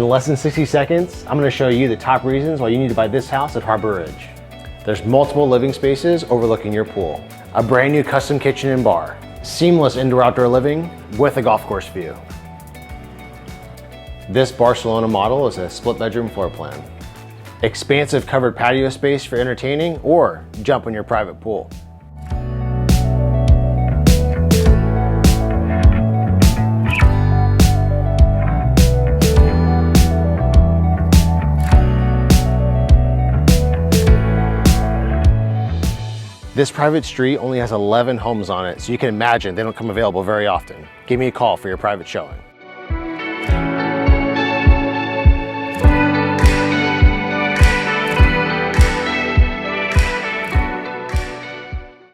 In less than 60 seconds, I'm gonna show you the top reasons why you need to buy this house at Harbour Ridge. There's multiple living spaces overlooking your pool, a brand new custom kitchen and bar, seamless indoor-outdoor living with a golf course view. This Barcelona model is a split bedroom floor plan. Expansive covered patio space for entertaining or jump in your private pool. This private street only has 11 homes on it, so you can imagine they don't come available very often. Give me a call for your private showing.